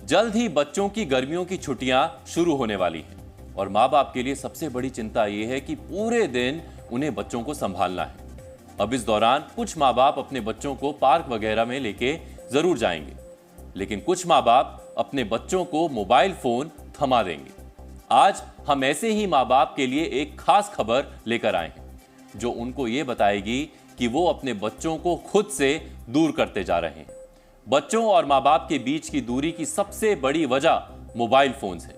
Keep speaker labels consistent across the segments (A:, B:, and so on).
A: जल्द ही बच्चों की गर्मियों की छुट्टियां शुरू होने वाली हैं और माँ बाप के लिए सबसे बड़ी चिंता यह है कि पूरे दिन उन्हें बच्चों को संभालना है। अब इस दौरान कुछ माँ बाप अपने बच्चों को पार्क वगैरह में लेके जरूर जाएंगे, लेकिन कुछ माँ बाप अपने बच्चों को मोबाइल फोन थमा देंगे। आज हम ऐसे ही माँ बाप के लिए एक खास खबर लेकर आए हैं जो उनको ये बताएगी कि वो अपने बच्चों को खुद से दूर करते जा रहे हैं। बच्चों और माँ बाप के बीच की दूरी की सबसे बड़ी वजह मोबाइल फोन्स है।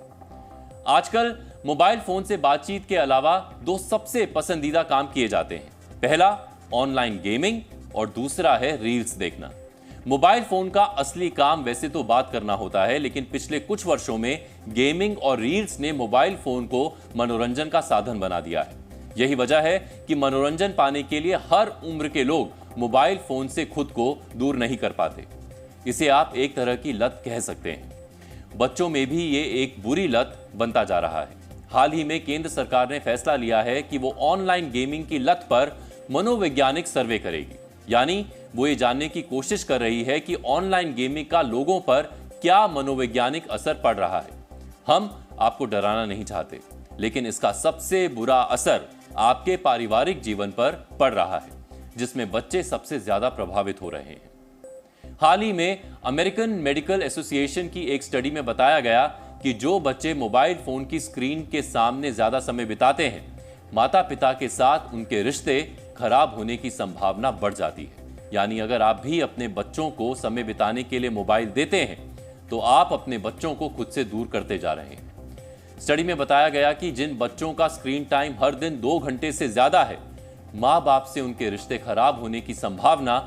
A: आजकल मोबाइल फोन से बातचीत के अलावा दो सबसे पसंदीदा काम किए जाते हैं। पहला ऑनलाइन गेमिंग और दूसरा है रील्स देखना। मोबाइल फोन का असली काम वैसे तो बात करना होता है, लेकिन पिछले कुछ वर्षों में गेमिंग और रील्स ने मोबाइल फोन को मनोरंजन का साधन बना दिया है। यही वजह है कि मनोरंजन पाने के लिए हर उम्र के लोग मोबाइल फोन से खुद को दूर नहीं कर पाते। इसे आप एक तरह की लत कह सकते हैं। बच्चों में भी ये एक बुरी लत बनता जा रहा है। हाल ही में केंद्र सरकार ने फैसला लिया है कि वो ऑनलाइन गेमिंग की लत पर मनोवैज्ञानिक सर्वे करेगी, यानी वो ये जानने की कोशिश कर रही है कि ऑनलाइन गेमिंग का लोगों पर क्या मनोवैज्ञानिक असर पड़ रहा है। हम आपको डराना नहीं चाहते, लेकिन इसका सबसे बुरा असर आपके पारिवारिक जीवन पर पड़ रहा है, जिसमें बच्चे सबसे ज्यादा प्रभावित हो रहे हैं। हाल ही में अमेरिकन मेडिकल एसोसिएशन की एक स्टडी में बताया गया कि जो बच्चे मोबाइल फोन की स्क्रीन के सामने ज्यादा समय बिताते हैं, माता पिता के साथ उनके रिश्ते खराब होने की संभावना बढ़ जाती है। यानी अगर आप भी अपने बच्चों को समय बिताने के लिए मोबाइल देते हैं तो आप अपने बच्चों को खुद से दूर करते जा रहे हैं। स्टडी में बताया गया कि जिन बच्चों का स्क्रीन टाइम हर दिन 2 घंटे से ज्यादा है, माँ बाप से उनके रिश्ते खराब होने की संभावना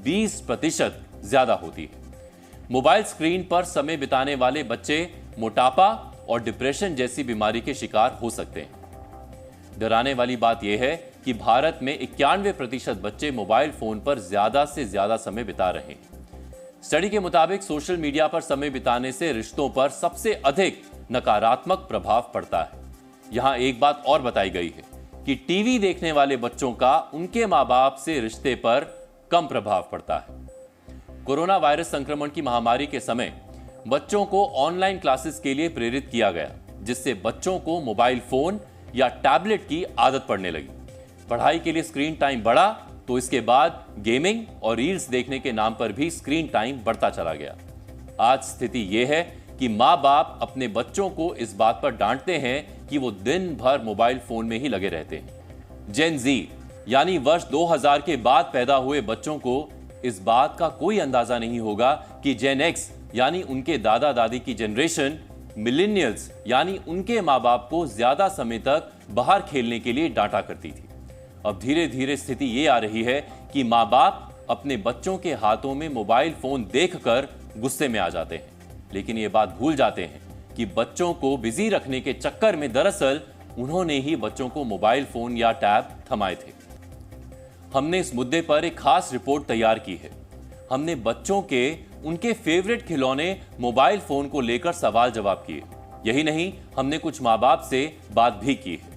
A: 20% ज्यादा होती है। मोबाइल स्क्रीन पर समय बिताने वाले बच्चे मोटापा और डिप्रेशन जैसी बीमारी के शिकार हो सकते हैं। डराने वाली बात यह है कि भारत में 91% बच्चे मोबाइल फोन पर ज्यादा से ज्यादा समय बिता रहे हैं। स्टडी के मुताबिक सोशल मीडिया पर समय बिताने से रिश्तों पर सबसे अधिक नकारात्मक प्रभाव पड़ता है। यहां एक बात और बताई गई है कि टीवी देखने वाले बच्चों का उनके माँ बाप से रिश्ते पर कम प्रभाव पड़ता है। कोरोना वायरस संक्रमण की महामारी के समय बच्चों को ऑनलाइन क्लासेस के लिए प्रेरित किया गया, जिससे बच्चों को मोबाइल फोन या टैबलेट की आदत पड़ने लगी। पढ़ाई के लिए स्क्रीन टाइम बढ़ा तो इसके बाद गेमिंग और रील्स देखने के नाम पर भी स्क्रीन टाइम बढ़ता चला गया। आज स्थिति यह है कि माँ बाप अपने बच्चों को इस बात पर डांटते हैं कि वो दिन भर मोबाइल फोन में ही लगे रहते हैं। जेन जी यानी वर्ष 2000 के बाद पैदा हुए बच्चों को इस बात का कोई अंदाजा नहीं होगा कि जेन एक्स यानी उनके दादा दादी की जनरेशन, मिलेनियल्स यानी उनके माँ बाप को ज्यादा समय तक बाहर खेलने के लिए डांटा करती थी। अब धीरे धीरे स्थिति ये आ रही है कि माँ बाप अपने बच्चों के हाथों में मोबाइल फोन देखकर गुस्से में आ जाते हैं, लेकिन ये बात भूल जाते हैं कि बच्चों को बिजी रखने के चक्कर में दरअसल उन्होंने ही बच्चों को मोबाइल फोन या टैब थमाए थे। हमने इस मुद्दे पर एक खास रिपोर्ट तैयार की है। हमने बच्चों के उनके फेवरेट खिलौने मोबाइल फोन को लेकर सवाल जवाब किए। यही नहीं, हमने कुछ माँ बाप से बात भी की है।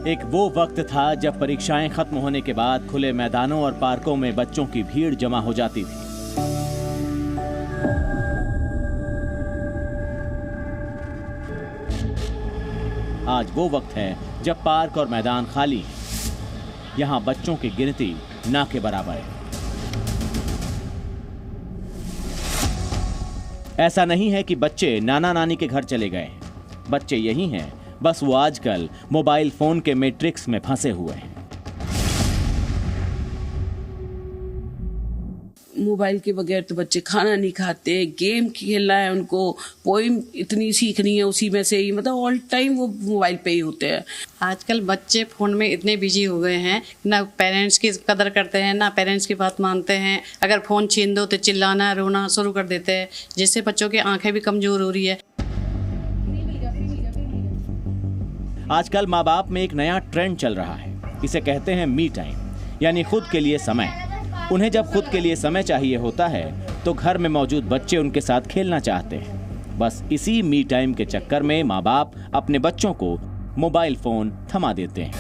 B: एक वो वक्त था जब परीक्षाएं खत्म होने के बाद खुले मैदानों और पार्कों में बच्चों की भीड़ जमा हो जाती थी। आज वो वक्त है जब पार्क और मैदान खाली हैं। यहां बच्चों की गिनती ना के बराबर है। ऐसा नहीं है कि बच्चे नाना नानी के घर चले गए हैं। बच्चे यही हैं, बस वो आजकल मोबाइल फोन के मैट्रिक्स में फंसे हुए हैं।
C: मोबाइल के बगैर तो बच्चे खाना नहीं खाते। गेम खेलना है उनको, पोइम इतनी सीखनी है उसी में से ही, मतलब ऑल टाइम वो मोबाइल पे ही होते हैं।
D: आजकल बच्चे फोन में इतने बिजी हो गए हैं, ना पेरेंट्स की कदर करते हैं ना पेरेंट्स की बात मानते हैं। अगर फोन छीन दो तो चिल्लाना रोना शुरू कर देते हैं, जिससे बच्चों की आंखें भी कमजोर हो रही है।
B: आजकल माँ बाप में एक नया ट्रेंड चल रहा है। इसे कहते हैं मी टाइम, यानी खुद के लिए समय। उन्हें जब खुद के लिए समय चाहिए होता है तो घर में मौजूद बच्चे उनके साथ खेलना चाहते हैं। बस इसी मी टाइम के चक्कर में माँ बाप अपने बच्चों को मोबाइल फोन थमा देते हैं।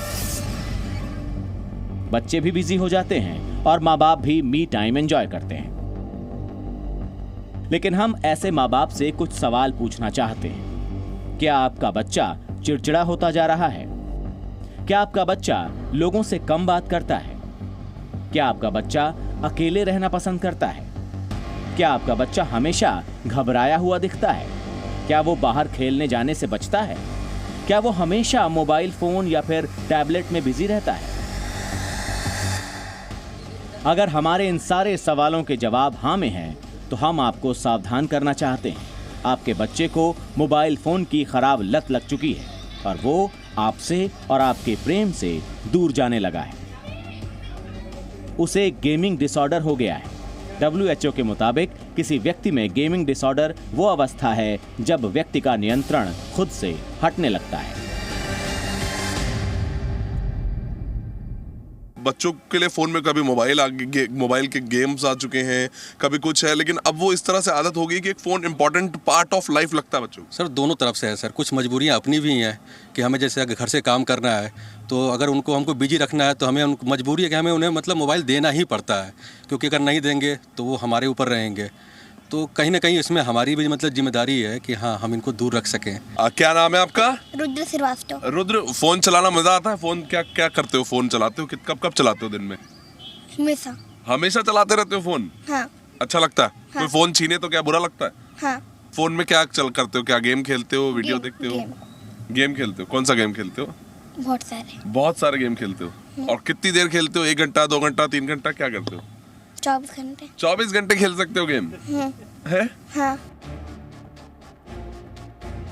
B: बच्चे भी बिजी हो जाते हैं और माँ बाप भी मी टाइम एंजॉय करते हैं। लेकिन हम ऐसे माँ बाप से कुछ सवाल पूछना चाहते हैं। क्या आपका बच्चा चिड़चिड़ा होता जा रहा है? क्या आपका बच्चा लोगों से कम बात करता है? क्या आपका बच्चा अकेले रहना पसंद करता है? क्या आपका बच्चा हमेशा घबराया हुआ दिखता है? क्या वो बाहर खेलने जाने से बचता है? क्या वो हमेशा मोबाइल फोन या फिर टैबलेट में बिजी रहता है? अगर हमारे इन सारे सवालों के जवाब हाँ में हैं, तो हम आपको सावधान करना चाहते हैं। आपके बच्चे को मोबाइल फोन की खराब लत लग चुकी है और वो आपसे और आपके प्रेम से दूर जाने लगा है। उसे गेमिंग डिसऑर्डर हो गया है। WHO के मुताबिक किसी व्यक्ति में गेमिंग डिसऑर्डर वो अवस्था है जब व्यक्ति का नियंत्रण खुद से हटने लगता है।
E: बच्चों के लिए फ़ोन में कभी मोबाइल के गेम्स आ चुके हैं, कभी कुछ है, लेकिन अब वो इस तरह से आदत हो गई कि एक phone important part of life लगता है बच्चों को।
F: सर दोनों तरफ से है सर। कुछ मजबूरियाँ अपनी भी हैं कि हमें जैसे घर से काम करना है तो अगर हमको बिजी रखना है तो हमें उनको मजबूरी है कि हमें उन्हें मतलब मोबाइल देना ही पड़ता है, क्योंकि अगर नहीं देंगे तो वो हमारे ऊपर रहेंगे। तो कहीं ना कहीं इसमें हमारी भी मतलब जिम्मेदारी है कि हाँ हम इनको दूर रख सकें।
E: क्या नाम है आपका?
G: रुद्र श्रीवास्तव।
E: रुद्र, फ़ोन चलाना मज़ा आता है? फ़ोन क्या करते हो? फ़ोन चलाते हो? कब चलाते हो दिन में? हमेशा चलाते रहते हो फ़ोन?
G: हाँ।
E: अच्छा लगता है?
G: हाँ।
E: कोई फ़ोन छीने तो क्या बुरा लगता है?
G: हाँ।
E: फ़ोन में क्या करते हो? क्या गेम खेलते हो? वीडियो देखते हो? गेम खेलते हो? कौन सा गेम खेलते हो? बहुत सारे गेम खेलते हो। और कितनी देर खेलते हो? 1 घंटा, 2 घंटा, 3 घंटा, क्या करते हो?
G: 24 घंटे।
E: 24 घंटे खेल सकते हो गेम? है?
G: हाँ।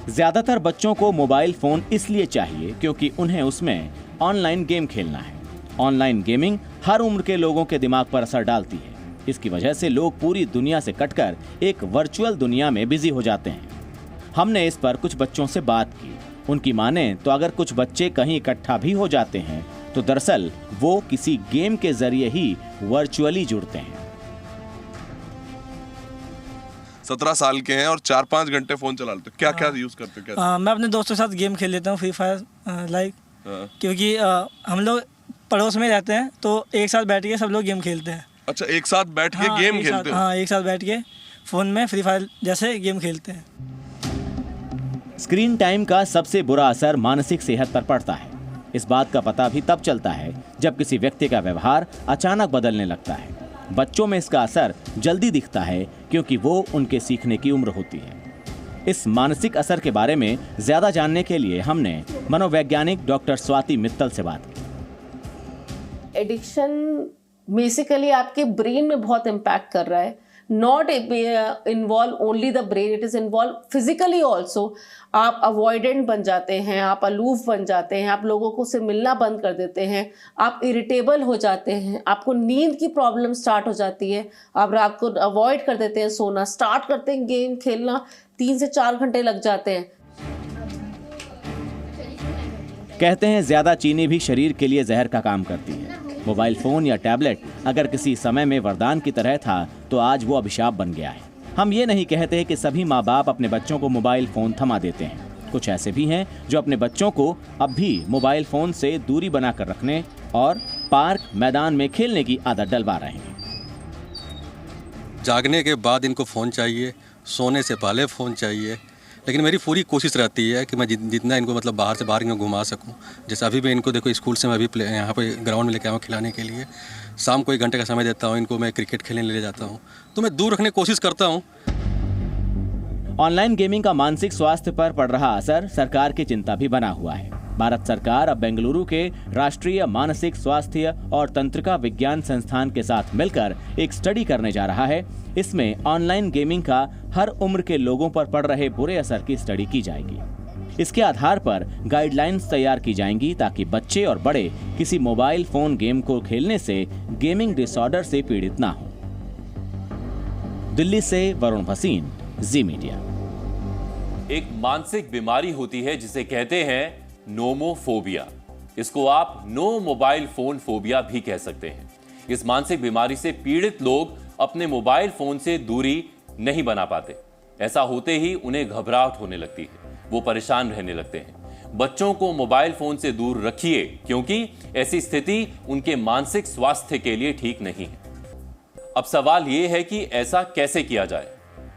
B: ज्यादातर बच्चों को मोबाइल फोन इसलिए चाहिए क्योंकि उन्हें उसमें ऑनलाइन गेम खेलना है। ऑनलाइन गेमिंग हर उम्र के लोगों के दिमाग पर असर डालती है। इसकी वजह से लोग पूरी दुनिया से कटकर एक वर्चुअल दुनिया में बिजी हो जाते हैं। हमने इस पर कुछ बच्चों से बात की। उनकी माने तो अगर कुछ बच्चे कहीं इकट्ठा भी हो जाते हैं तो दरअसल वो किसी गेम के जरिए ही वर्चुअली जुड़ते हैं।
E: 17 साल के हैं और 4-5 घंटे फोन चला लेते हो। क्या यूज करते हो? क्या?
H: मैं अपने दोस्तों के साथ गेम खेल लेता हूँ, फ्री फायर लाइक, क्योंकि हम लोग पड़ोस में रहते हैं तो एक साथ बैठ के सब लोग गेम खेलते हैं।
E: अच्छा, एक साथ बैठ के गेम खेलते हो?
H: हाँ, एक साथ बैठ के फोन में फ्री फायर जैसे गेम खेलते हैं।
B: स्क्रीन टाइम का सबसे बुरा असर मानसिक सेहत पर पड़ता है। इस बात का पता भी तब चलता है जब किसी व्यक्ति का व्यवहार अचानक बदलने लगता है। बच्चों में इसका असर जल्दी दिखता है क्योंकि वो उनके सीखने की उम्र होती है। इस मानसिक असर के बारे में ज्यादा जानने के लिए हमने मनोवैज्ञानिक डॉक्टर स्वाति मित्तल से बात की।
I: एडिक्शन बेसिकली आपके ब्रेन में बहुत इम्पैक्ट कर रहा है। Not involve only the brain, it is involve physically also. आप अवॉइडेंट बन जाते हैं, आप अलूफ बन जाते हैं, आप लोगों को से मिलना बंद कर देते हैं, आप इरिटेबल हो जाते हैं, आपको नींद की प्रॉब्लम स्टार्ट हो जाती है, आप रात को अवॉइड कर देते हैं सोना, स्टार्ट करते हैं गेम खेलना, 3 से 4 घंटे लग जाते हैं।
B: कहते हैं ज्यादा चीनी भी शरीर के लिए जहर का काम करती है। मोबाइल फोन या टैबलेट अगर किसी समय में वरदान की तरह था तो आज वो अभिशाप बन गया है। हम ये नहीं कहते कि सभी माँ बाप अपने बच्चों को मोबाइल फोन थमा देते हैं। कुछ ऐसे भी हैं जो अपने बच्चों को अब भी मोबाइल फोन से दूरी बनाकर रखने और पार्क मैदान में खेलने की आदत डलवा रहे हैं।
F: जागने के बाद इनको फ़ोन चाहिए, सोने से पहले फ़ोन चाहिए, लेकिन मेरी पूरी कोशिश रहती है कि मैं जितना इनको मतलब बाहर से बाहर इनको घुमा सकूं। जैसे अभी मैं इनको देखो स्कूल से मैं अभी यहाँ पे ग्राउंड में लेके आया हूँ खिलाने के लिए। शाम को 1 घंटे का समय देता हूँ इनको, मैं क्रिकेट खेलने ले जाता हूँ, तो मैं दूर रखने की कोशिश करता हूँ।
B: ऑनलाइन गेमिंग का मानसिक स्वास्थ्य पर पड़ रहा असर सरकार की चिंता भी बना हुआ है। भारत सरकार अब बेंगलुरु के राष्ट्रीय मानसिक स्वास्थ्य और तंत्रिका विज्ञान संस्थान के साथ मिलकर एक स्टडी करने जा रहा है। इसमें ऑनलाइन गेमिंग का हर उम्र के लोगों पर पड़ रहे बुरे असर की स्टडी की जाएगी। इसके आधार पर गाइडलाइंस तैयार की जाएंगी ताकि बच्चे और बड़े किसी मोबाइल फोन गेम को खेलने से गेमिंग डिसऑर्डर से पीड़ित ना हो। दिल्ली से वरुण भसीन, जी मीडिया।
A: एक मानसिक बीमारी होती है जिसे कहते हैं नोमोफोबिया। इसको आप नो मोबाइल फोन फोबिया भी कह सकते हैं। इस मानसिक बीमारी से पीड़ित लोग अपने मोबाइल फोन से दूरी नहीं बना पाते। ऐसा होते ही उन्हें घबराहट होने लगती है, वो परेशान रहने लगते हैं। बच्चों को मोबाइल फोन से दूर रखिए, क्योंकि ऐसी स्थिति उनके मानसिक स्वास्थ्य के लिए ठीक नहीं है। अब सवाल यह है कि ऐसा कैसे किया जाए,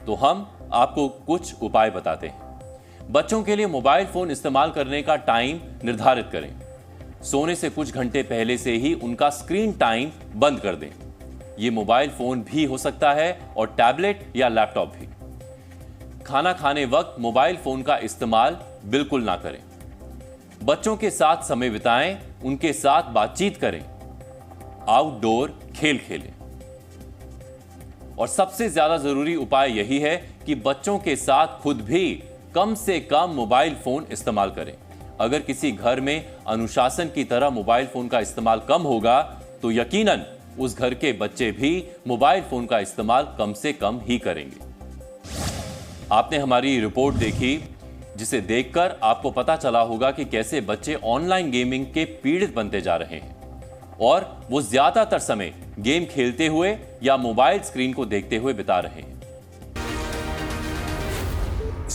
A: तो हम आपको कुछ उपाय बताते हैं। बच्चों के लिए मोबाइल फोन इस्तेमाल करने का टाइम निर्धारित करें। सोने से कुछ घंटे पहले से ही उनका स्क्रीन टाइम बंद कर दें। यह मोबाइल फोन भी हो सकता है और टैबलेट या लैपटॉप भी। खाना खाने वक्त मोबाइल फोन का इस्तेमाल बिल्कुल ना करें। बच्चों के साथ समय बिताएं, उनके साथ बातचीत करें, आउटडोर खेल खेलें। और सबसे ज्यादा जरूरी उपाय यही है कि बच्चों के साथ खुद भी कम से कम मोबाइल फोन इस्तेमाल करें। अगर किसी घर में अनुशासन की तरह मोबाइल फोन का इस्तेमाल कम होगा तो यकीनन उस घर के बच्चे भी मोबाइल फोन का इस्तेमाल कम से कम ही करेंगे। आपने हमारी रिपोर्ट देखी, जिसे देखकर आपको पता चला होगा कि कैसे बच्चे ऑनलाइन गेमिंग के पीड़ित बनते जा रहे हैं और वो ज्यादातर समय गेम खेलते हुए या मोबाइल स्क्रीन को देखते हुए बिता रहे हैं।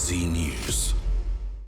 J: Zee News.